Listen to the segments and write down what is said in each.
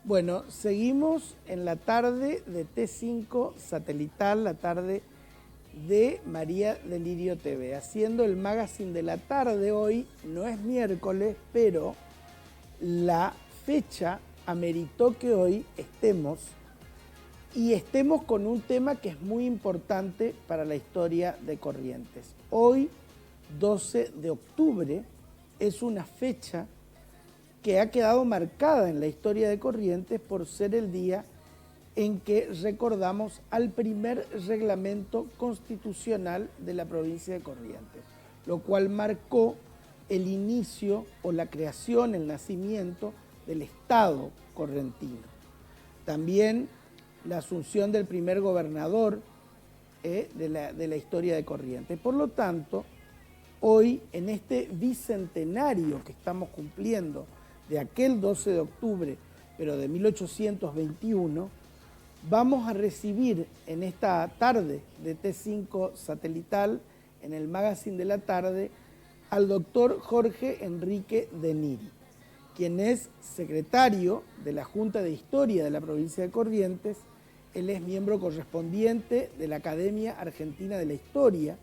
Bueno, seguimos en la tarde de T5 satelital, la tarde de María Delirio TV, haciendo el magazine de la tarde. Hoy no es miércoles, pero la fecha ameritó que hoy estemos con un tema que es muy importante para la historia de Corrientes. Hoy, 12 de octubre, es una fecha que ha quedado marcada en la historia de Corrientes por ser el día en que recordamos al primer reglamento constitucional de la provincia de Corrientes, lo cual marcó el inicio o la creación, el nacimiento del Estado correntino. También la asunción del primer gobernador de la historia de Corrientes. Por lo tanto, hoy, en este bicentenario que estamos cumpliendo de aquel 12 de octubre, pero de 1821, vamos a recibir en esta tarde de T5 satelital, en el magazine de la tarde, al doctor Jorge Enrique de Niri, quien es secretario de la Junta de Historia de la provincia de Corrientes. Él es miembro correspondiente de la Academia Argentina de la Historia,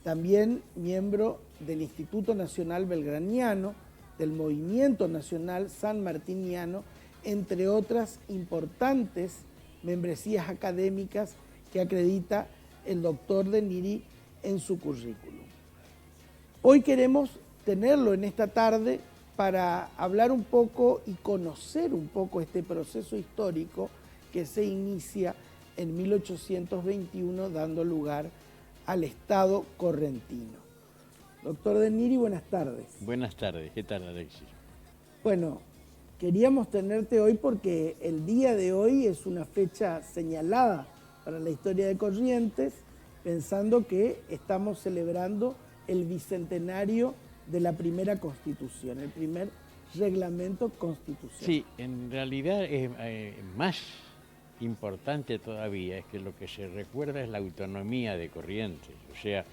también miembro del Instituto Nacional Belgraniano, del Movimiento Nacional Sanmartiniano, entre otras importantes membresías académicas que acredita el doctor de Niri en su currículum. Hoy queremos tenerlo en esta tarde para hablar un poco y conocer un poco este proceso histórico que se inicia en 1821, dando lugar al Estado correntino. Doctor de Niri, buenas tardes. Buenas tardes, ¿qué tal, Alexis? Bueno, queríamos tenerte hoy porque el día de hoy es una fecha señalada para la historia de Corrientes, pensando que estamos celebrando el bicentenario de la primera Constitución, el primer reglamento constitucional. Sí, en realidad es más importante todavía, es que lo que se recuerda es la autonomía de Corrientes. O sea,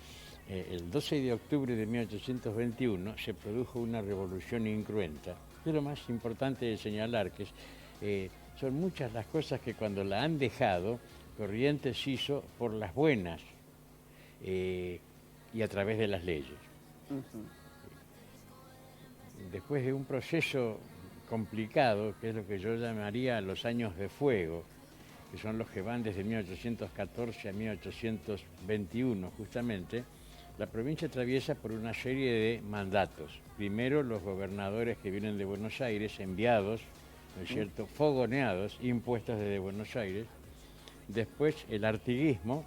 el 12 de octubre de 1821 se produjo una revolución incruenta. Es lo más importante de señalar, que son muchas las cosas que cuando la han dejado, Corrientes hizo por las buenas y a través de las leyes. Después de un proceso complicado, que es lo que yo llamaría los años de fuego, que son los que van desde 1814 a 1821 justamente, la provincia atraviesa por una serie de mandatos. Primero, los gobernadores que vienen de Buenos Aires, enviados, ¿no es cierto?, fogoneados, impuestos desde Buenos Aires. Después, el artiguismo,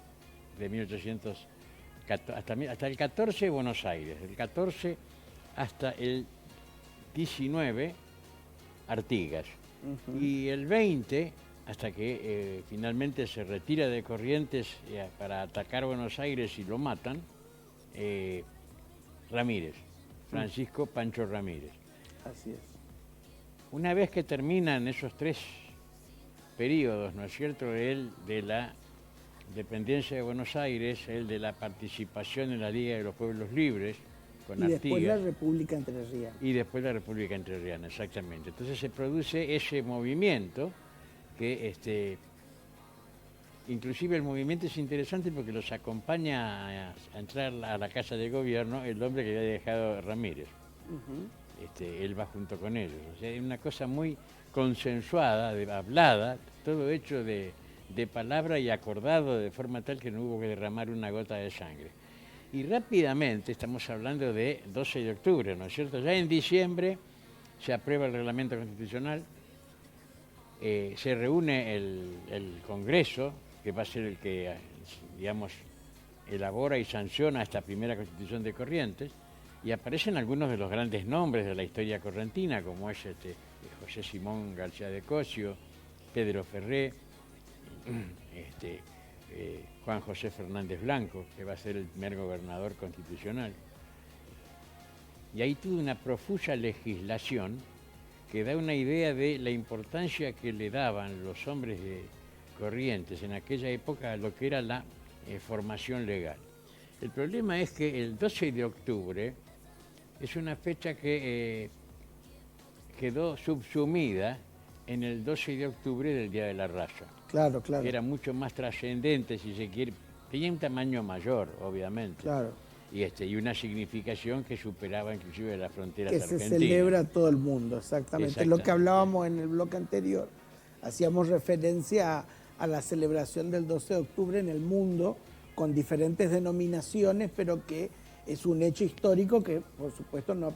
de 1814, hasta el 14, Buenos Aires. Del 14 hasta el 19, Artigas. Y el 20, hasta que finalmente se retira de Corrientes para atacar Buenos Aires y lo matan, Ramírez, Francisco Pancho Ramírez. Así es. Una vez que terminan esos tres periodos, ¿no es cierto?, el de la dependencia de Buenos Aires, el de la participación en la Liga de los Pueblos Libres, con Artigas. Y después la República Entrerriana. Y después la República Entrerriana, exactamente. Entonces se produce ese movimiento que inclusive el movimiento es interesante porque los acompaña a entrar a la Casa de Gobierno el hombre que había dejado Ramírez. Él va junto con ellos. O sea, es una cosa muy consensuada, hablada, todo hecho de palabra y acordado de forma tal que no hubo que derramar una gota de sangre. Y rápidamente, estamos hablando de 12 de octubre, ¿no es cierto? Ya en diciembre se aprueba el reglamento constitucional, se reúne el Congreso, que va a ser el que, digamos, elabora y sanciona esta primera Constitución de Corrientes, y aparecen algunos de los grandes nombres de la historia correntina, como es José Simón García de Cosio, Pedro Ferré, Juan José Fernández Blanco, que va a ser el primer gobernador constitucional. Y ahí tuvo una profusa legislación que da una idea de la importancia que le daban los hombres de Corrientes en aquella época a lo que era la formación legal. El problema es que el 12 de octubre es una fecha que quedó subsumida en el 12 de octubre del Día de la Raza. Claro, claro. Que era mucho más trascendente, si se quiere. Tenía un tamaño mayor, obviamente. Claro. Y una significación que superaba inclusive las fronteras que argentinas. se celebra todo el mundo, exactamente. Lo que hablábamos en el bloque anterior, hacíamos referencia a la celebración del 12 de octubre en el mundo, con diferentes denominaciones, pero que es un hecho histórico que, por supuesto, no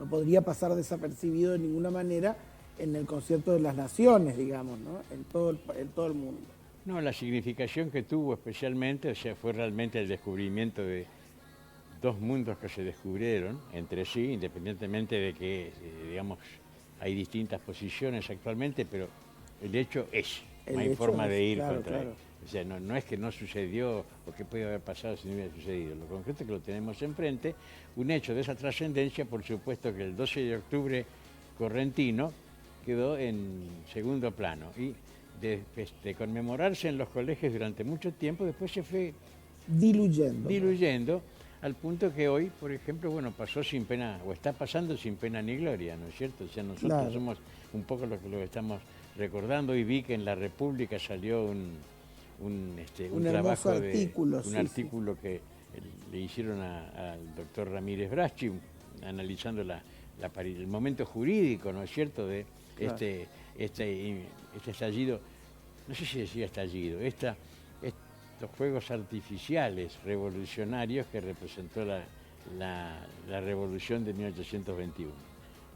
podría pasar desapercibido de ninguna manera en el concierto de las naciones, digamos, ¿no? En todo el mundo. No, la significación que tuvo especialmente, o sea, fue realmente el descubrimiento de dos mundos que se descubrieron entre sí, independientemente de que, digamos, hay distintas posiciones actualmente, pero el hecho es, no hay forma de ir contra él. O sea, no es que no sucedió o que puede haber pasado si no hubiera sucedido. Lo concreto es que lo tenemos enfrente, un hecho de esa trascendencia, por supuesto que el 12 de octubre correntino quedó en segundo plano y de conmemorarse en los colegios durante mucho tiempo, después se fue diluyendo al punto que hoy, por ejemplo, bueno, pasó sin pena, o está pasando sin pena ni gloria, ¿no es cierto? O sea, nosotros somos un poco lo que estamos recordando, y vi que en La República salió un trabajo artículo, un artículo que le hicieron al doctor Ramírez Braschi, analizando el momento jurídico, ¿no es cierto?, de este estallido, no sé si decía estallido, estos fuegos artificiales revolucionarios que representó la revolución de 1821.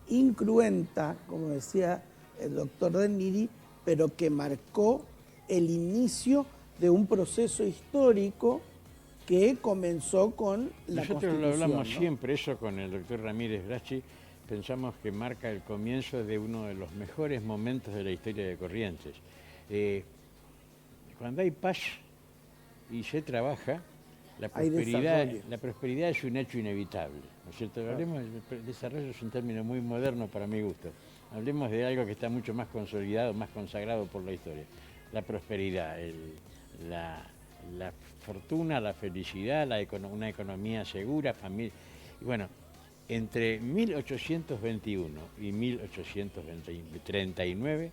Incruenta, como decía el doctor Deniri, pero que marcó el inicio de un proceso histórico que comenzó con la Constitución. Nosotros lo hablamos siempre, eso con el doctor Ramírez Braschi, pensamos que marca el comienzo de uno de los mejores momentos de la historia de Corrientes. Cuando hay paz y se trabaja, la prosperidad es un hecho inevitable, ¿no es cierto? Hablemos de desarrollo, es un término muy moderno para mi gusto. Hablemos de algo que está mucho más consolidado, más consagrado por la historia. La prosperidad, la fortuna, la felicidad, una economía segura, familia. Y bueno, entre 1821 y 1839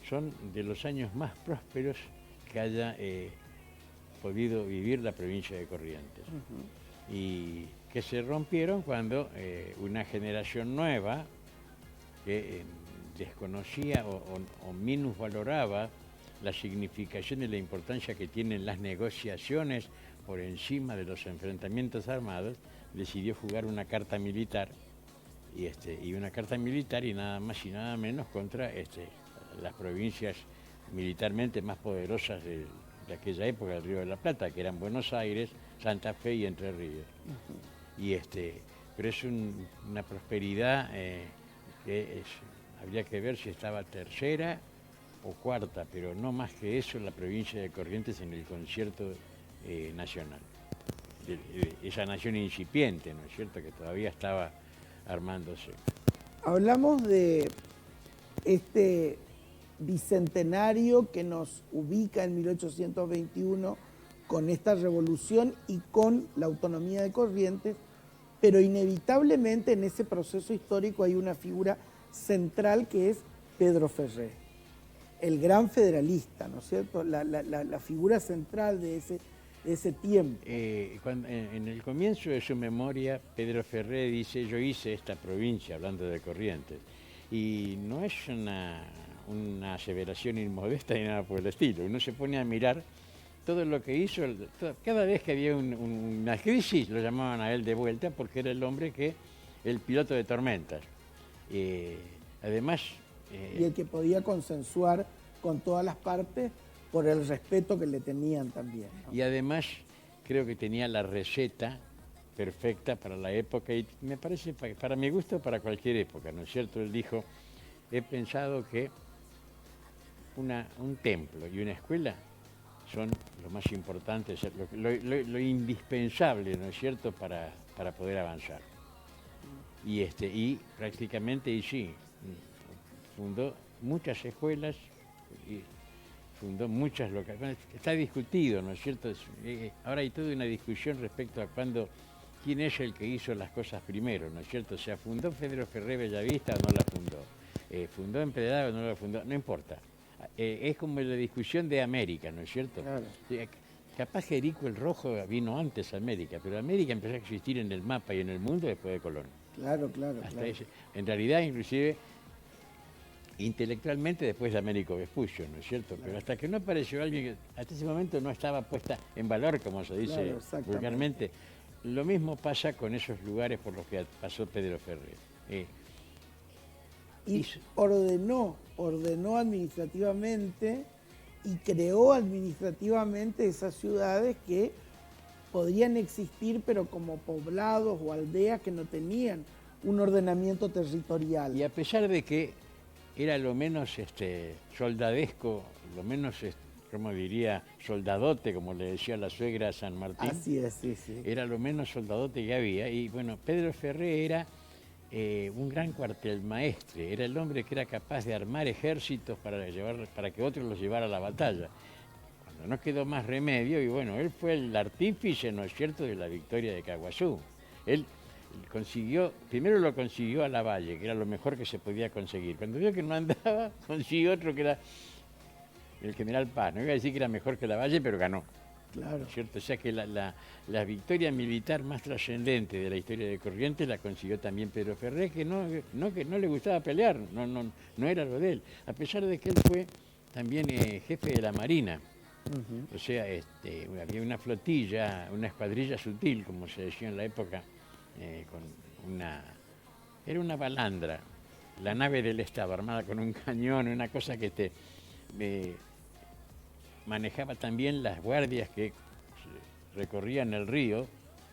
son de los años más prósperos que haya podido vivir la provincia de Corrientes. Y que se rompieron cuando una generación nueva que desconocía o minusvaloraba la significación y la importancia que tienen las negociaciones por encima de los enfrentamientos armados, decidió jugar una carta militar y una carta militar y nada más y nada menos contra las provincias militarmente más poderosas de aquella época del Río de la Plata, que eran Buenos Aires, Santa Fe y Entre Ríos. Pero es una prosperidad que habría que ver si estaba tercera o cuarta, pero no más que eso la provincia de Corrientes en el concierto nacional. Esa nación incipiente, ¿no es cierto?, que todavía estaba armándose. Hablamos de este bicentenario que nos ubica en 1821 con esta revolución y con la autonomía de Corrientes, pero inevitablemente en ese proceso histórico hay una figura central que es Pedro Ferrer, el gran federalista, ¿no es cierto?, la figura central de ese tiempo. En el comienzo de su memoria, Pedro Ferrer dice: yo hice esta provincia, hablando de Corrientes, y no es una aseveración inmodesta ni nada por el estilo. Uno se pone a mirar todo lo que hizo, cada vez que había una crisis lo llamaban a él de vuelta porque era el piloto de tormentas. Además... y el que podía consensuar con todas las partes por el respeto que le tenían también, ¿no? Y además creo que tenía la receta perfecta para la época y me parece, para mi gusto, para cualquier época, ¿no es cierto? Él dijo: he pensado que un templo y una escuela son lo más importante, lo indispensable, ¿no es cierto?, para poder avanzar. Y prácticamente, sí, fundó muchas escuelas, y fundó muchas localidades. Está discutido, ¿no es cierto? Ahora hay toda una discusión respecto a quién es el que hizo las cosas primero, ¿no es cierto? O sea, ¿fundó Pedro Ferrer Bellavista o no la fundó? fundó Empedrado o no lo fundó, no importa. Es como la discusión de América, ¿no es cierto? Claro. Capaz que Erico el Rojo vino antes a América, pero América empezó a existir en el mapa y en el mundo después de Colón. Claro, claro, Hasta claro. en realidad, inclusive, intelectualmente después de Américo Vespucio, ¿no es cierto? Pero hasta que no apareció alguien que hasta ese momento no estaba puesta en valor, como se dice Claro, vulgarmente. Lo mismo pasa con esos lugares por los que pasó Pedro Ferrer. Y ordenó administrativamente y creó administrativamente esas ciudades que podrían existir, pero como poblados o aldeas que no tenían un ordenamiento territorial. Y a pesar de que era lo menos soldadesco, lo menos, como diría, soldadote, como le decía la suegra a San Martín. Así es, sí, sí. Era lo menos soldadote que había. Y bueno, Pedro Ferrer era un gran cuartel maestre, era el hombre que era capaz de armar ejércitos para que otros los llevara a la batalla. Cuando no quedó más remedio, y bueno, él fue el artífice, ¿no es cierto?, de la victoria de Caguazú. Él consiguió, primero lo consiguió a Lavalle, que era lo mejor que se podía conseguir. Cuando vio que no andaba, consiguió otro que era el general Paz. No iba a decir que era mejor que Lavalle, pero ganó. Claro. ¿Cierto? O sea que la victoria militar más trascendente de la historia de Corrientes la consiguió también Pedro Ferrer, que no le gustaba pelear, no era lo de él. A pesar de que él fue también jefe de la Marina. O sea, había una flotilla, una escuadrilla sutil, como se decía en la época, era una balandra, la nave del Estado, armada con un cañón, una cosa que manejaba también las guardias que recorrían el río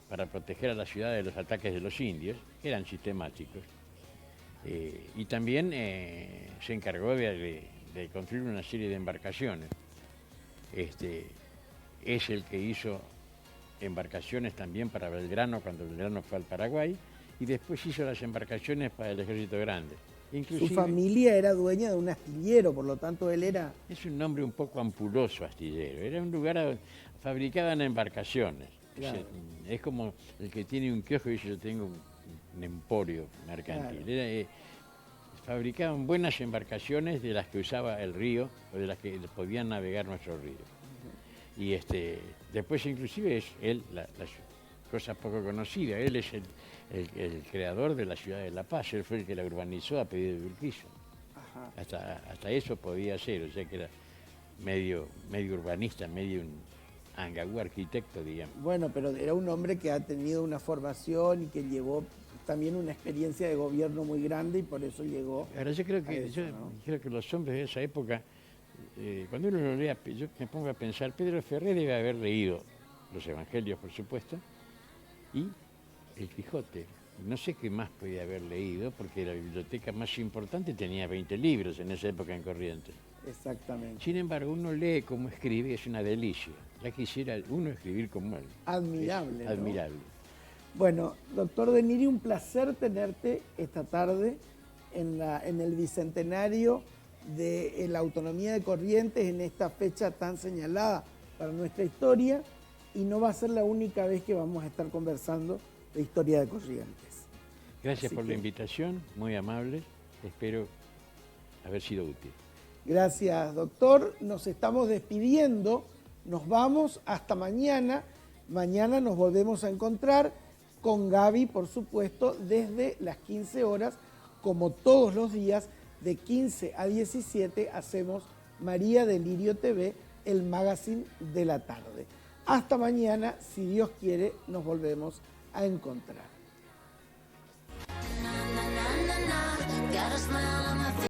para proteger a la ciudad de los ataques de los indios, que eran sistemáticos. Y también se encargó de construir una serie de embarcaciones. Es el que hizo embarcaciones también para Belgrano, cuando Belgrano fue al Paraguay, y después hizo las embarcaciones para el Ejército Grande. Su familia era dueña de un astillero, por lo tanto él era... Es un nombre un poco ampuloso, astillero. Era un lugar donde fabricaban embarcaciones. Claro. Es como el que tiene un kiosco y dice, yo tengo un emporio mercantil. Claro. Fabricaban buenas embarcaciones de las que usaba el río o de las que podían navegar nuestro río. Y después inclusive es él, la cosa poco conocida, él es el creador de la ciudad de La Paz, él fue el que la urbanizó a pedido de Urquizo. Hasta eso podía ser, o sea que era medio urbanista, medio un angaú arquitecto, digamos. Bueno, pero era un hombre que ha tenido una formación y que llevó también una experiencia de gobierno muy grande y por eso llegó. Ahora yo creo que, creo que los hombres de esa época, cuando uno lo lea, yo me pongo a pensar, Pedro Ferrer debe haber leído los evangelios, por supuesto, y el Quijote. No sé qué más podía haber leído, porque la biblioteca más importante tenía 20 libros en esa época en Corrientes. Exactamente. Sin embargo, uno lee cómo escribe, es una delicia. Ya quisiera uno escribir como él. Admirable, Es admirable. ¿no? Bueno, doctor De Niri, un placer tenerte esta tarde en el bicentenario de la autonomía de Corrientes, en esta fecha tan señalada para nuestra historia, y no va a ser la única vez que vamos a estar conversando de historia de Corrientes. Gracias por la invitación, muy amable. Espero haber sido útil. Gracias, doctor. Nos estamos despidiendo. Nos vamos hasta mañana. Mañana nos volvemos a encontrar con Gaby, por supuesto, desde las 15 horas. Como todos los días, de 15 a 17, hacemos María de Lirio TV, el magazine de la tarde. Hasta mañana, si Dios quiere, nos volvemos a encontrar.